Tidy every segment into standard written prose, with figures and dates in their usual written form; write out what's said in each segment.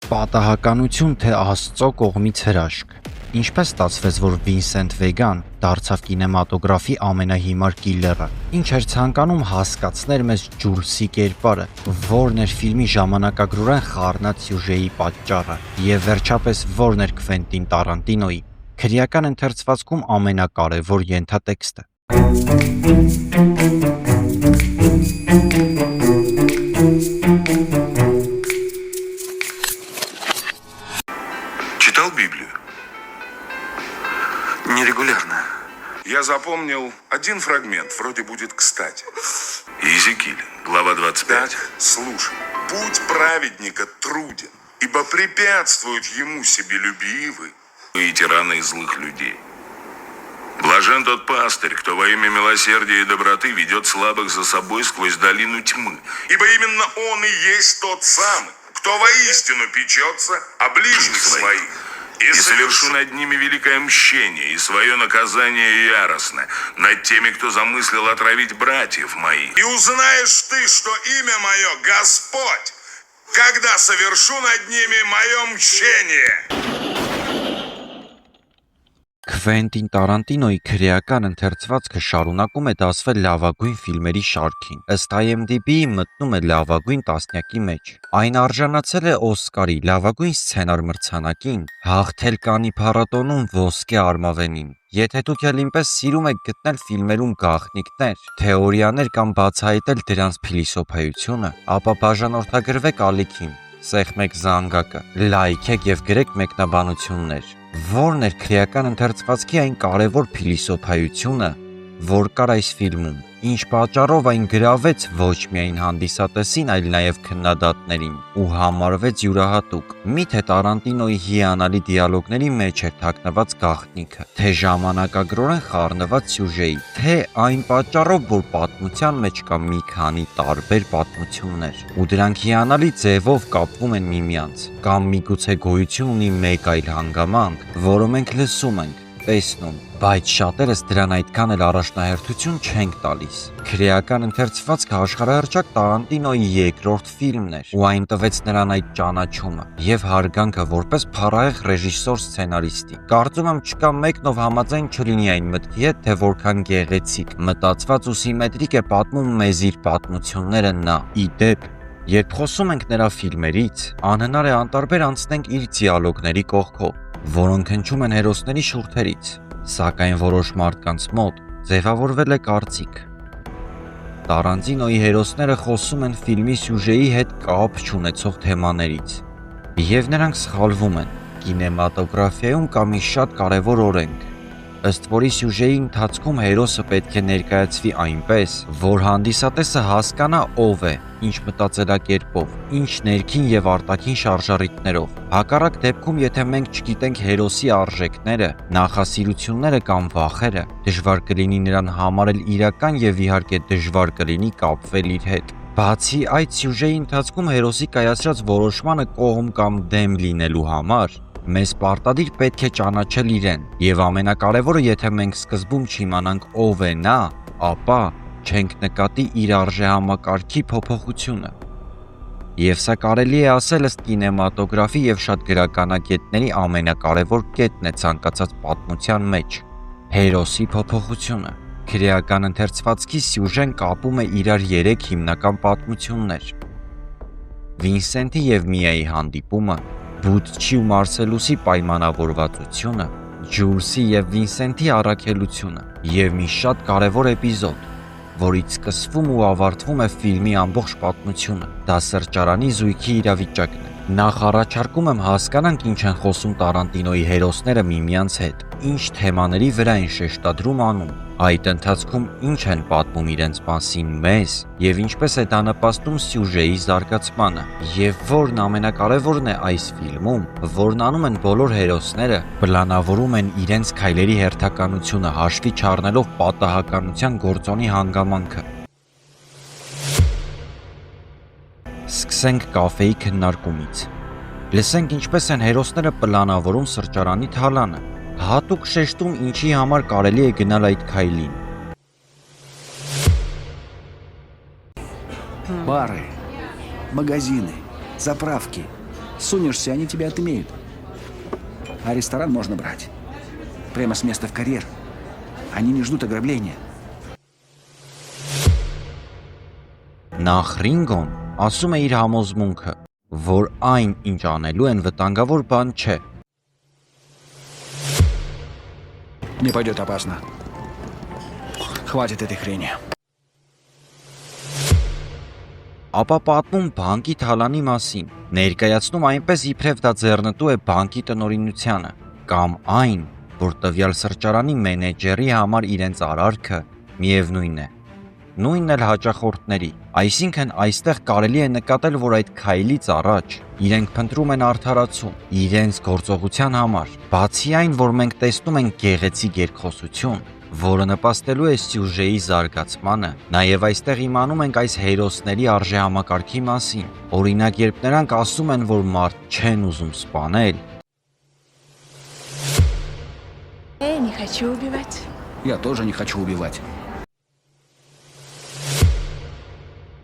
Պատահականություն թե Աստծո կողմից հրաշք։ Ինչպես ստացվեց, որ Վինսենտ Վեգան դարձավ կինեմատոգրաֆի ամենահիմար կիլլերը։ Ինչ էր ցանկանում հասկացնել մեզ Ջուլսի կերպարը, որն էր ֆիլմի ժամանակագրորեն խառնած սյուժեի պատճառը, եւ վերջապես որն էր Քվենտին Տարանտինոյի քրեական ընթերցվածքում ամենակարևոր ենթատեքստը։ Читал Библию? Нерегулярно. Я запомнил один фрагмент, вроде будет кстати. Иезекииль, глава 25. Слушай. Путь праведника труден, ибо препятствуют ему себелюбивы И тираны и злых людей. Блажен тот пастырь, кто во имя милосердия и доброты ведет слабых за собой сквозь долину тьмы. ибо именно он и есть тот самый, кто воистину печется о ближних своих. И совершу над ними великое мщение, и свое наказание яростно, над теми, кто замыслил отравить братьев моих. И узнаешь ты, что имя мое Господь, когда совершу над ними мое мщение. Քվենտին Տարանտինոյի քրեական ընթերցվածքը շարունակում է դասվել լավագույն ֆիլմերի շարքին։ Ըստ IMDb-ի մտնում է լավագույն տասնյակի մեջ։ Այն արժանացել է Օսկարի լավագույն սցենար մրցանակին, հաղթել Կաննի փառատոնում ոսկե արմավենին։ Եթե դուք էլ ինպես սիրում եք գտնել ֆիլմերում գաղտնիքներ, թեորիաներ կամ բացահայտել դրանց փիլիսոփայությունը, ապա բաժանորդագրվեք ալիքին, սեղմեք զանգակը, լայքեք եւ գրեք մեկնաբանություններ։ Որն էր քրեական ընթերցվածքի այն կարևոր փիլիսոփայությունը, որ կար այս ֆիլմում, ինչ պատճառով այն գրավեց ոչ միայն հանդիսատեսին, այլ նաև քննադատներին ու համարվեց յուրահատուկ։ Միթե Տարանտինոյի հիանալի դիալոգների մեջ էր թաքնված գաղտնիքը, թե ժամանակագրորեն խառնված սյուժեի, թե այն պատճառով, որ պատմության մեջ կա մի քանի տարբեր պատմություններ, ու դրանք հիանալի ձևով կապվում են միմյանց, կամ միգուցե գոյություն ունի մեկ այլ հանգամանք, որը մենք լսում ենք, տեսնում, բայց շատերս դրան այդքան էլ առաջնահերթություն չենք տալիս։ Քրեական ընթերցվածքը աշխարհահռչակ Տարանտինոյի երկրորդ ֆիլմն էր, ու այն տվեց նրան այդ ճանաչումը եւ հարգանքը որպես փառահեղ ռեժիսոր սցենարիստի։ Կարծում եմ չկա մեկն, ով համաձայն չլինի այն մտքի հետ, թե որքան գեղեցիկ, մտածված ու սիմետրիկ է պատմում մեզ իր պատմությունները նա։ Ի դեպ, երբ խոսում ենք նրա ֆիլմերից, անհնար է անտարբեր անցնենք իր դիալոգների կողքով, որոնք հնչում են հերոսների շուրթերից, սակայն որոշ մարդկանց մոտ ձևավորվել է կարծիք։ Տարանտինոյի հերոսները խոսում են ֆիլմի սյուժեի հետ կապ չունեցող թեմաներից, եւ նրանք սխալվում են։ Կինեմատոգրաֆիայում կա մի շատ կարևոր օրենք, ըստ որի սյուժեի ընթացքում հերոսը պետք է ներկայացվի այնպես, որ հանդիսատեսը հասկանա ով է, ինչ մտածելակերպով, ինչ ներքին եւ արտաքին շարժառիթներով։ Հակառակ դեպքում, եթե մենք չգիտենք հերոսի արժեքները, նախասիրությունները կամ վախերը, դժվար կլինի նրան համարել իրական եւ իհարկե դժվար կլինի կապվել իր հետ։ Բացի այդ, սյուժեի ընթացքում հերոսի կայացրած որոշմանը կողմ կամ դեմ լինելու համար մեզ պարտադիր պետք է ճանաչել իրեն, եւ ամենակարևորը, եթե մենք սկզբում չիմանանք ով է նա, ապա չենք նկատի իր արժեհամակարգի փոփոխությունը։ Եվ սա կարելի է ասել ըստ կինեմատոգրաֆի եւ շատ գրականագետների ամենակարևոր կետն է ցանկացած պատմության մեջ՝ հերոսի փոփոխությունը։ Քրեական ընթերցվածքի սյուժեն կապում է իրար 3 հիմնական պատմություններ՝ Վինսենտի եւ Միայի հանդիպումը, Բուտչի ու Մարսելուսի պայմանավորվածությունը, Ջուլսի եւ Վինսենտի առաքելությունը եւ մի շատ կարևոր էպիզոդ, որից սկսվում ու ավարտվում է ֆիլմի ամբողջ պատմությունը։ Դա սրճարանի զույգի իրավիճակն է։ Նախ առաջարկում եմ հասկանանք ինչ են խոսում Տարանտինոյի հերոսները միմյանց հետ, ինչ թեմաների վրա են շեշտադրում անում, այդ ընթացքում ինչ են պատմում իրենց մասին մեզ եւ ինչպես է դա նպաստում սյուժեի զարգացմանը, եւ որն ամենակարևորն է այս ֆիլմում, որն անում են բոլոր հերոսները, պլանավորում են իրենց քայլերի հերթականությունը հաշվի չառնելով պատահականության գործոնի հանգամանքը։ Սկսենք կաֆեի քննարկումից։ Լսենք ինչպես են հերոսները պլանավորում սրճարանի թալանը, հատուկ շեշտում ինչի համար կարելի է գնալ այդ քայլին։ Бары, магазины, заправки. Сунешься, они тебя отымеют. А ресторан можно брать. Прямо с места в карьер. Они не ждут ограбления. Նախ Ռինգոն ասում է իր համոզմունքը, որ այն, ինչ անելու են, վտանգավոր բան չէ։ Не пойдет опасно. Хватит этой хрени. Ապա պատմում բանկի թալանի մասին, ներկայացնում այնպես իբրև դա ձեռնտու է բանկի տնօրինությանը, կամ այն, որ տվյալ սրճարանի մենեջերի համար իրենց արարքը միևնույն է։ Նույնն էլ հաճախորդների, այսինքն այստեղ կարելի է նկատել, որ այդ քայլից առաջ իրենք փնտրում են արդարացում իրենց գործողության համար, բացի այն, որ մենք տեսնում ենք գեղեցիկ երկխոսություն, որը նպաստելու է սյուժեի զարգացմանը, նաև այստեղ իմանում ենք այս հերոսների արժեհամակարգի մասին, օրինակ երբ նրանք ասում են, որ մարդ չեն ուզում սպանել, Не хочу убивать. Я тоже не хочу убивать.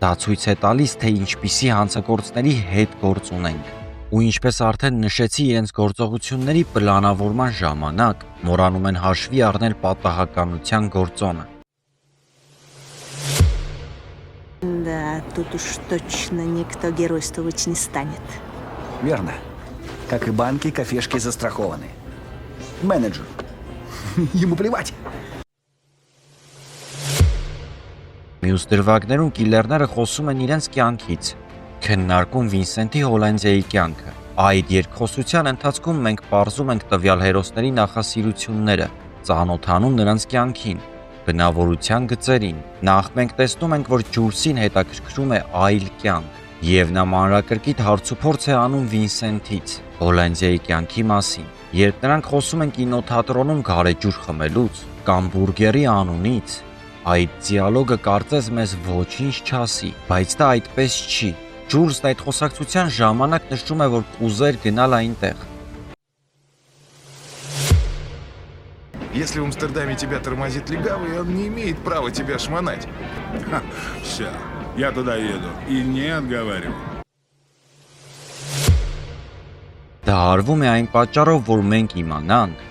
դա ցույց է տալիս, թե ինչպիսի հանցագործների հետ գործ ունենք։ Ու ինչպես արդեն նշեցի իրենց գործողությունների պլանավորման ժամանակ, մոռանում են հաշվի առնել պատահականության գործոնը։ Да, тут уж точно никто геройствовать не станет. Верно. Как и банки, кафешки застрахованы. Менеджер. Ему плевать. Մյուս դրվագներում կիլերները խոսում են իրենց կյանքից, քննարկում Վինսենտի Հոլանդիայի կյանքը։ Այդ երկխոսության ընթացքում մենք պարզում ենք տվյալ հերոսների նախասիրությունները, ծանոթանում նրանց կյանքին, բնավորության գծերին։ Նախ մենք տեսնում ենք, որ Ջուրսին հետաքրքրում է այլ կյանք, եւ նա մանրակրկիտ հարցուփորձ է անում Վինսենտից Հոլանդիայի կյանքի մասին։ Երբ նրանք խոսում են կինոթատրոնում գարեջուր խմելուց կամ բուրգերի անունից, այդ դիալոգը կարծես մեզ ոչինչ չասի, բայց դա այդպես չի։ Ջուրսն այդ խոսակցության ժամանակ նշում է, որ կուզեր գնալ այնտեղ։ Если в Амстердаме тебя тормозит легавый, он не имеет права тебя шмонать. Все, я туда еду. И не отговаривай. Դա արվում է այն պատճառով, որ մենք իմանանք,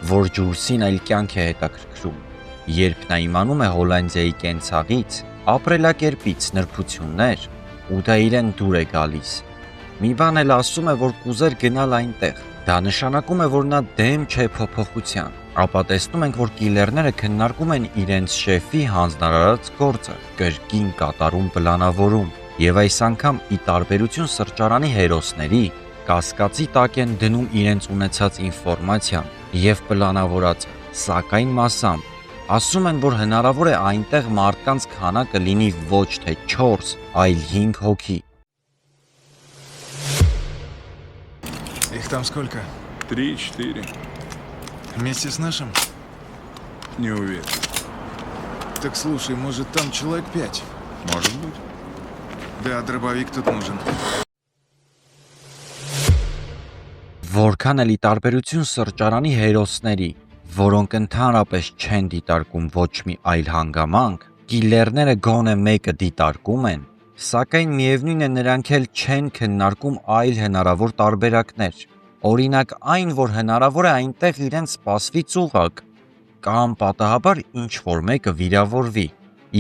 որ Ջուրսին այլ կյանք է հետաքրքրում։ Երբ նա իմանում է Հոլանդիայի կենցաղից, ապրելակերպից, նրբություններ, ու դա իրեն դուր է գալիս։ Մի բան էլ ասում է, որ կուզեր գնալ այնտեղ։ Դա նշանակում է, որ նա դեմ չէ փոփոխության։ Ապա տեսնում ենք, որ կիլերները քննարկում են իրենց շեֆի հանձնարարած գործը, կրկին կատարում պլանավորում, եւ այս անգամ ի տարբերություն սրճարանի հերոսների, կասկածի տակ են դնում իրենց ունեցած ինֆորմացիան եւ պլանավորածը, սակայն մասամբ ասում են, որ հնարավոր է այնտեղ մարդկանց քանակը լինի ոչ թե 4, այլ 5 հոգի։ Их там сколько? 3-4. Вместе с нашим? Не уверен. Так слушай, может там человек 5? Может быть. Да, дробовик тут нужен. Որքան էլ ի տարբերություն սրճարանի հերոսների, որոնք ընդհանրապես չեն դիտարկում ոչ մի այլ հանգամանք, կիլերները գոնե մեկը դիտարկում են, սակայն միևնույն է նրանք էլ չեն քննարկում այլ հնարավոր տարբերակներ։ Օրինակ այն, որ հնարավոր է այնտեղ իրենց սպասվի ծուղակ, կամ պատահաբար ինչ-որ մեկը վիրավորվի,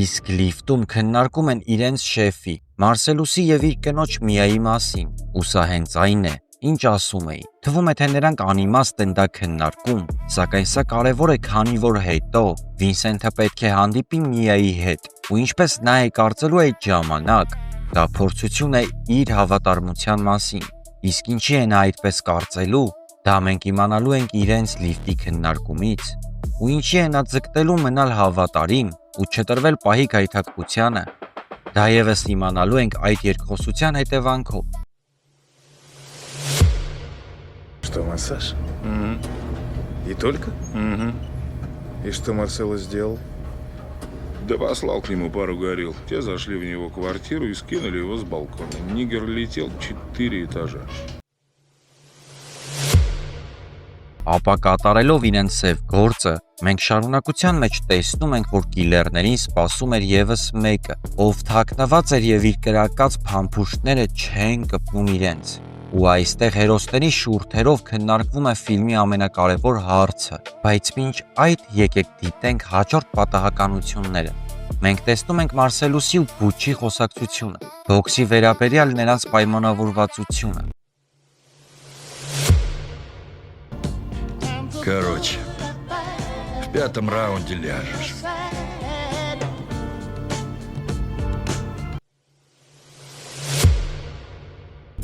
իսկ լիֆտում քննարկում են իրենց շեֆի, Մարսելուսի եւ իր կնոջ Միայի մասին, ու սա հենց այն է, ինչ ասում էի, թվում է թե նրանք անիմաստ են դա քննարկում, սակայն սա կարևոր է, քանի որ հետո Վինսենտը պետք է հանդիպի Միայի հետ, ու ինչպես նա է կարծելու այդ ժամանակ, դա փորձություն է իր հավատարմության մասին, իսկ ինչի է նա այդպես կարծելու, դա մենք իմանալու ենք իրենց լիֆտի քննարկումից, ու ինչի է նա ձգտելու մնալ հավատարիմ ու չտրվել պահի գայթակղությանը, դա եւս իմանալու ենք այդ երկխոսության հետևանքով։ Что, массаж? Угу. И только? Угу. И что Марсело сделал? Да послал к нему пару горил. Те зашли в него квартиру и скинули его с балкона. Нигер летел 4 этажа. Ապա կատարելով իրենց սև գործը, մենք շարունակության մեջ տեսնում ենք, որ կիլերներին սպասում էր եւս մեկը, ով թաքնված էր եւ իր կրակած փամփուշտները չեն կպնում իրենց։ Ու այստեղ հերոսների շուրթերով քննարկվում է ֆիլմի ամենակարևոր հարցը, բայց մինչ այդ եկեք դիտենք հաջորդ պատահականությունները։ Մենք տեսնում ենք Մարսելուսի ու Բուչի խոսակցությունը, բոքսի վերաբերյալ նրանց պայմանավորվածությունը։ Короче, в 5-м раунде ляжешь.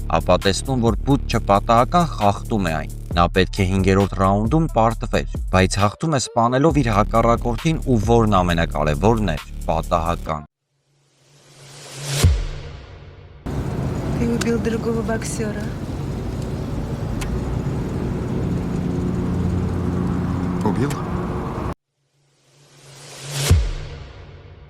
Ապա տեսնում, որ Բուչը պատահական խախտում է այն։ Նա պետք է 5-րդ раունդում պարտվեր, բայց հաղթում է սպանելով իր հակառակորդին ու որն ամենակարևորն էր՝ պատահական։ Ты убил другого боксера. Убил?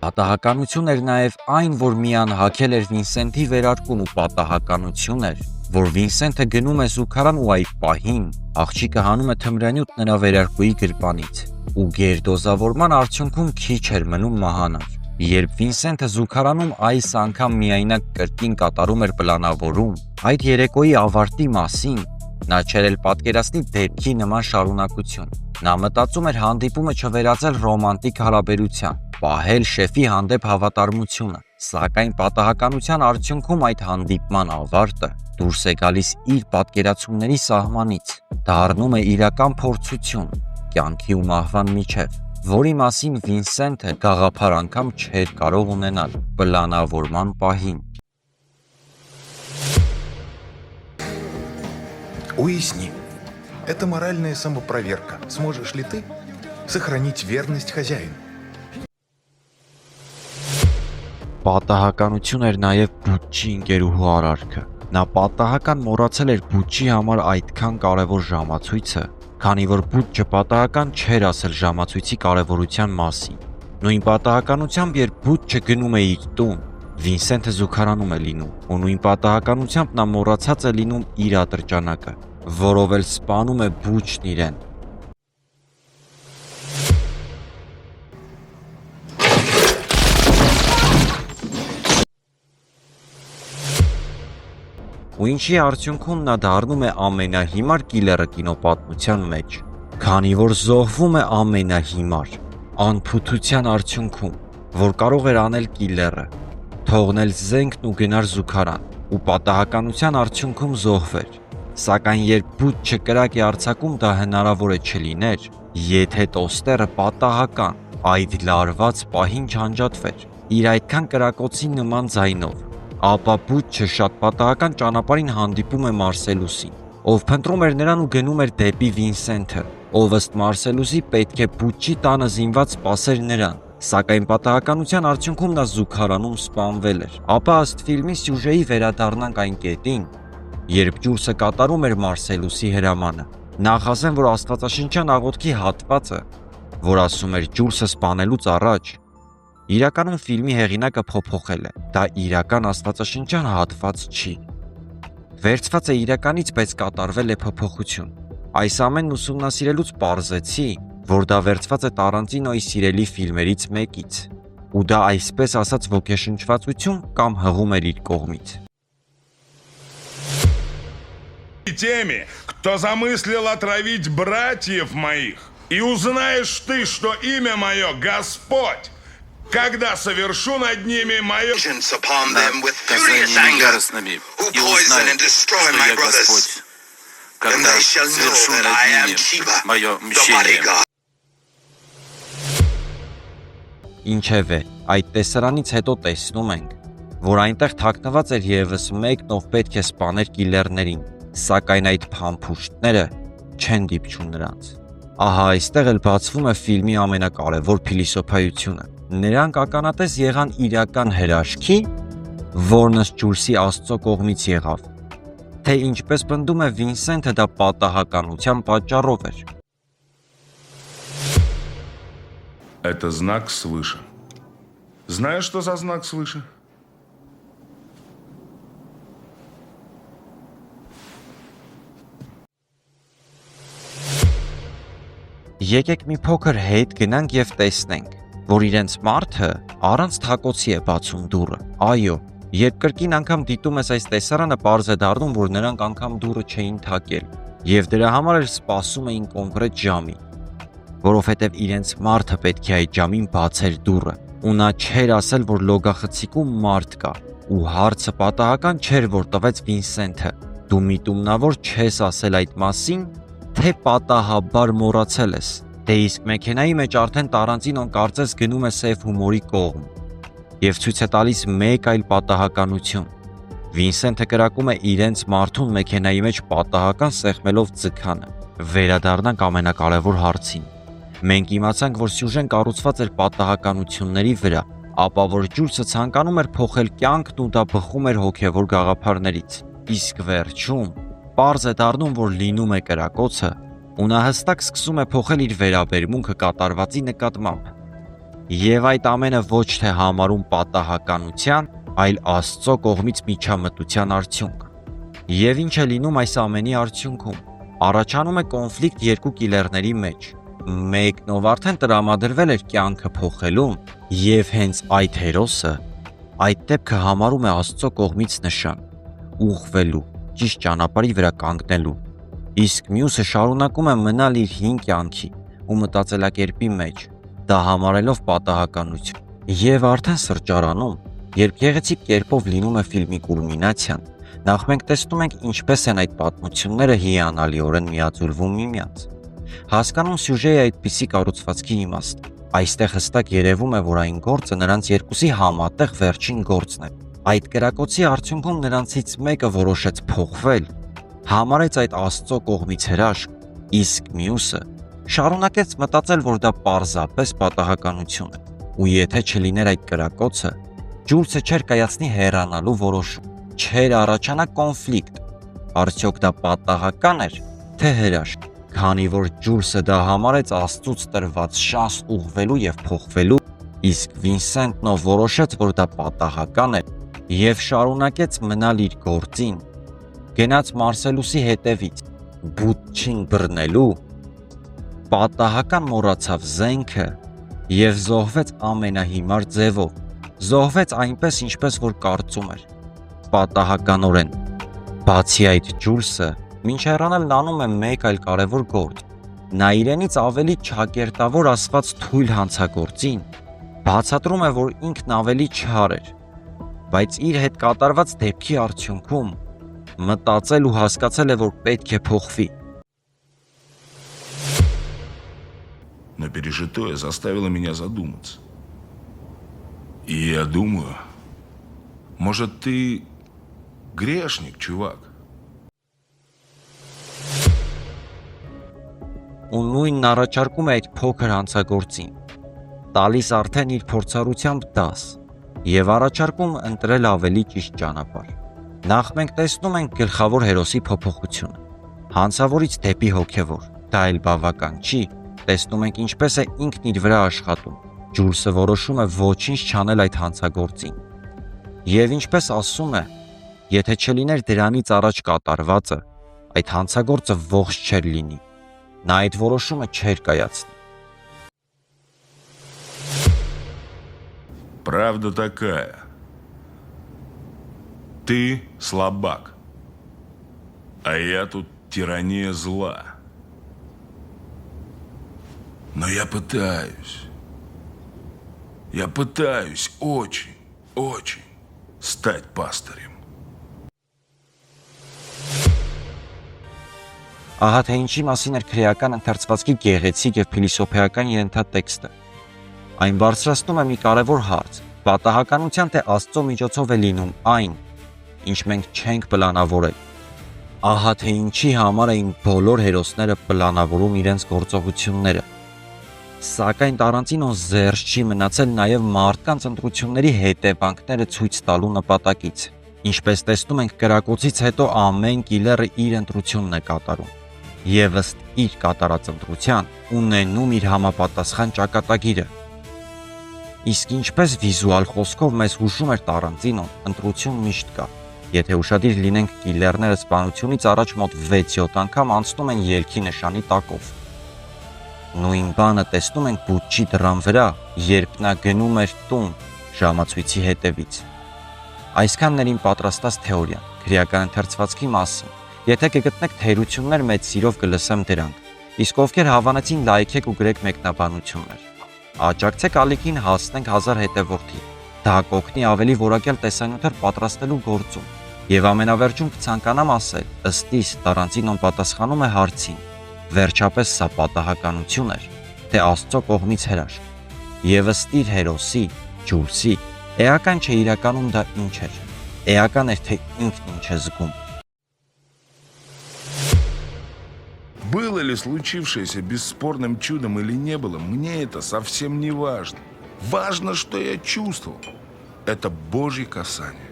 Պատահականություն էր նաև այն, որ միան հակել էր Վինսենթի վերարկուն ու պատահականություն էր, որ Վինսենթը գնում է զուգարան ու այդ պահին աղջիկը հանում է թմրանյութ նրա վերարկուի գրպանից ու գերդոզավորման արդյունքում քիչ էր մնում մահանար։ Երբ Վինսենթը զուգարանում այս անգամ միայնակ կրկին կատարում էր պլանավորում այդ երեկոյի ավարտի մասին, նա չէր էլ պատկերացնի դեպքի նման շարունակություն։ Նա մտածում էր հանդիպումը չվերածել ռոմանտիկ հարաբերության, պահել շեֆի հանդեպ հավատարմությունը, սակայն պատահականության արդյունքում այդ հանդիպման ավարտը դուրս է գալիս իր պատկերացումների սահմանից, դառնում է իրական փորձություն, կյանքի ու մահվան միջև, որի մասին Վինսենթը գաղափար անգամ չէր կարող ունենալ պլանավորման պահին։ Уясни. Это моральная самопроверка. Сможешь ли ты сохранить верность хозяину? Պատահականություն էր նաև Բուչի ընկերուհու արարքը։ Նա պատահական մոռացել էր Բուչի համար այդքան կարևոր ժամացույցը, քանի որ Բուչը պատահական չէր ասել ժամացույցի կարևորության մասին։ Նույն պատահականությամբ, երբ Բուչը գնում է իր տուն, Վինսենթը զուգարանում է լինում, ու նույն պատահականությամբ նա մոռացած է լինում իր ատրճանակը, որով էլ սպանում է Բուչն իրեն։ Ու ինչի արդյունքում նա դառնում է ամենահիմար կիլերը կինոպատմության մեջ, քանի որ զոհվում է ամենահիմար, անփութության արդյունքում, որ կարող էր անել կիլերը, թողնել զենքն ու գնար զուգարան, ու պատահականության արդյունքում զոհվեր։ Սակայն երբ Բուչը կրակ է արձակում, դա հնարավոր է չլիներ, եթե տոստերը պատահական, այդ լարված պահին չանջատվեր, իր այդքան կրակոցի նման ձայնով։ Ապա Բուչը շատ պատահական ճանապարհին հանդիպում է Մարսելուսին, ով փնտրում էր նրան ու գնում էր դեպի Վինսենթը, ով ըստ Մարսելուսի պետք է Բուչի տանը զինված սպասեր նրան, սակայն պատահականության արդյունքում նա զուգարանում սպանվել էր։ Ապա ըստ ֆիլմի սյուժեի վերադառնանք այն կետին, երբ Ջուրսը կատարում էր Մարսելուսի հրամանը։ Նախ ասեմ, որ աստվածաշնչյան աղոթքի հատվածը, որ ասում էր Ջուրսը սպանելուց առաջ, իրականում ֆիլմի հեղինակը փոփոխել է, դա իրական աստվածաշնչյան հատված չի։ Վերցված է իրականից, բայց կատարվել է փոփոխություն։ Այս ամենն ուսումնասիրելուց պարզեցի, որ դա վերցված է Տարանտինոյի սիրելի ֆիլմերից մեկից, ու դա այսպես ասած ոգեշնչվածություն կամ հղում էր իր կողմից։ Теми, кто замыслил отравить братьев моих, и узнаешь ты, что имя мое Господь, когда совершу над ними мое... Яростными и узнают, что я Господь, когда совершу над ними мое мщение. Ինչևէ, այդ տեսարանից հետո տեսնում ենք, որ այնտեղ թաքնված էր ևս մեկն, ով պետք է սպաներ կիլերներին, սակայն այդ փամփուշտները չեն դիպչում նրանց։ Ահա այստեղ էլ բացվում է ֆիլմի ամենակարևոր փիլիսոփայությունը։ Նրանք ականատես եղան իրական հրաշքի, որն ըստ Ջուրսի Աստծո կողմից եղավ, թե ինչպես պնդում է Վինսենթը, դա պատահականության պատճառով էր։ Это знак свыше. Знаешь, что за знак свыше? Եկեք մի փոքր հետ գնանք եւ տեսնենք, որ իրենց մարդը առանց թակոցի է բացում դուռը։ Այո, Երբ կրկին անգամ դիտում ես այս տեսարանը, պարզ է դառնում, որ նրանք անգամ դուռը չէին թակել, եւ դրա համար էլ սպասում էին կոնկրետ ժամի, որովհետեւ իրենց մարդը պետք է այդ ժամին բացեր դուռը, ու նա չէր ասել, որ լոգախցիկում մարդ կա, ու հարցը պատահական չէր, որ տվեց Վինսենթը։ Դու միտումնավոր չես ասել այդ մասին, թե պատահաբար մոռացել ես։ Դե իսկ մեքենայի մեջ արդեն Տարանտինոն կարծես գնում է սև հումորի կողմ եւ ցույց է տալիս մեկ այլ պատահականություն։ Վինսենթը կրակում է իրենց մարդուն մեքենայի մեջ պատահական սեղմելով ձգանը։ Վերադառնանք ամենակարևոր հարցին։ Մենք իմացանք, որ սյուժեն կառուցված էր պատահականությունների վրա, ապա որ Ջուլսը ցանկանում էր փոխել կյանքն ու դա բխում էր հոգևոր գաղափարներից։ Իսկ վերջում պարզ է դառնում, որ լինում է կրակոցը, ու նա հստակ սկսում է փոխել իր վերաբերմունքը կատարվածի նկատմամբ։ Եվ այդ ամենը ոչ թե համարում պատահականության, այլ Աստծո կողմից միջամտության արդյունք։ Եվ ինչ է լինում այս ամենի արդյունքում։ Առաջանում է կոնֆլիկտ երկու կիլերների մեջ։ Մեկն ով արդեն տրամադրվել էր կյանքը փոխելուն, եւ հենց այդ հերոսը այդ դեպքը համարում է Աստծո կողմից նշան, ուղղվելու, ճիշտ ճանապարհի վրա կանգնելու։ Իսկ մյուսը շարունակում է մնալ իր հին կյանքի ու մտածելակերպի մեջ, դա համարելով պատահականություն։ Եվ արդեն սրճարանում, երբ գեղեցիկ կերպով լինում է ֆիլմի կուլմինացիան, նախ մենք տեսնում ենք ինչպես են այդ պատմությունները հիանալիորեն միաձուլվում միմյանց։ Հասկանում սյուժեի այդպիսի կառուցվածքի իմաստը։ Այստեղ հստակ երևում է, որ այն գործը նրանց երկուսի համատեղ վերջին գործն է։ Այդ կրակոցի արդյունքում նրանցից մեկը որոշեց փոխվել, համարեց այդ Աստծո կողմից հրաշք, իսկ մյուսը շարունակեց մտածել, որ դա պարզապես պատահականություն է, ու եթե չլիներ այդ կրակոցը, Ջուլսը չէր կայացնի հեռանալու որոշում, չէր առաջանա կոնֆլիկտ։ Արդյոք դա պատահական էր, թե հրաշք, քանի որ Ջուլսը դա համարեց Աստծուց տրված շանս ուղղվելու եւ փոխվելու, իսկ Վինսենտն որոշեց, որ դա պատահական է եւ շարունակեց մնալ իր գործին, գնաց Մարսելուսի հետևից, բուտչին բռնելու, պատահական մոռացավ զենքը եւ զոհվեց ամենահիմար ձևով, զոհվեց այնպես, ինչպես որ կարծում էր, պատահականորեն։ Բացի այդ, Ջուլսը մինչ հեռանալն անում է մեկ այլ կարևոր գործ։ Նա իրենից ավելի ճակերտավոր ասված թույլ հանցագործին բացատրում է, որ ինքն ավելի չար էր, բայց իր հետ կատարված դեպքի արդյունքում մտածել ու հասկացել է, որ պետք է փոխվի։ Но пережитое заставило меня задуматься. И я думаю, может, ты грешник, чувак? Ու նույնն առաջարկում է այդ փոքր հանցագործին, տալիս արդեն իր փորձառությամբ դաս եւ առաջարկում ընտրել ավելի ճիշտ ճանապարհ։ Նախ մենք տեսնում ենք գլխավոր հերոսի փոփոխությունը, հանցավորից դեպի հոգևոր, դա էլ բավական չի, տեսնում ենք ինչպես է ինքն իր վրա աշխատում։ Ջուլսը որոշում է ոչինչ չանել այդ հանցագործին։ Եվ ինչպես ասում է, եթե չլիներ դրանից առաջ կատարվածը, այդ հանցագործը ողջ չէր լինի։ Նա այդ որոշումը չէր կայացնի։ Правда такая. Ты слабак, а я тут тирания зла. Но я пытаюсь очень стать пастырем. Ահա թե ինչի մասին էր քրեական ընթերցվածքի գեղեցիկ եւ փիլիսոփայական ենթատեքստը։ Այն բարձրացնում է մի կարևոր հարց. պատահականության թե Աստծո միջոցով է լինում այն, ինչ մենք չենք պլանավորել։ Ահա թե ինչի համար էին բոլոր հերոսները պլանավորում իրենց գործողությունները։ Սակայն Տարանտինոն զերծ չի մնացել նաև մարդկանց ընտրությունների հետևանքները ցույց տալու նպատակից։ Ինչպես տեսնում ենք, կրակոցից հետո ամեն կիլերը իր ընտրությունն է կատարում եւ ըստ իր կատարած ընտրության ունենում իր համապատասխան ճակատագիրը։ Իսկ ինչպես վիզուալ խոսքով մեզ հուշում էր Տարանտինոն, ընտրություն միշտ կա։ Եթե ուշադիր լինենք, կիլերները սպանությունից առաջ մոտ 6-7 անգամ անցնում են ելքի նշանի տակով։ Նույն բանը տեսնում ենք Բուտչի դռան վրա, երբ նա գնում էր տուն ժամացույցի հետևից։ Այսքաններին պատրաստած թեորիան, քրեական ընթերցվածքի մասին։ Եթե կգտնեք թերություններ, մեծ սիրով կլսեմ դրանք։ Իսկ ովքեր հավանեցին լայքեք ու գրեք մեկնաբանություններ։ Աջակցեք ալիքին հասնենք 1000 հետևորդի։ Դա կօգնի ավելի որակյալ տեսանյութեր պատրաստելու գործում։ Եվ ամենավերջում կցանկանամ ասել, ըստ իս Տարանտինոն պատասխանում է հարցին. վերջապես սա պատահականություն էր, թե Աստծո կողմից հրաշք։ Եվ ըստ իր հերոսի, Ջուլսի, էական չէ իրականում դա ինչ էր։ Էական էր, թե ինքն ինչ է զգում։ Было ли случившееся бесспорным чудом или не было, мне это совсем не важно. Важно, что я чувствовал. Это Божье касание.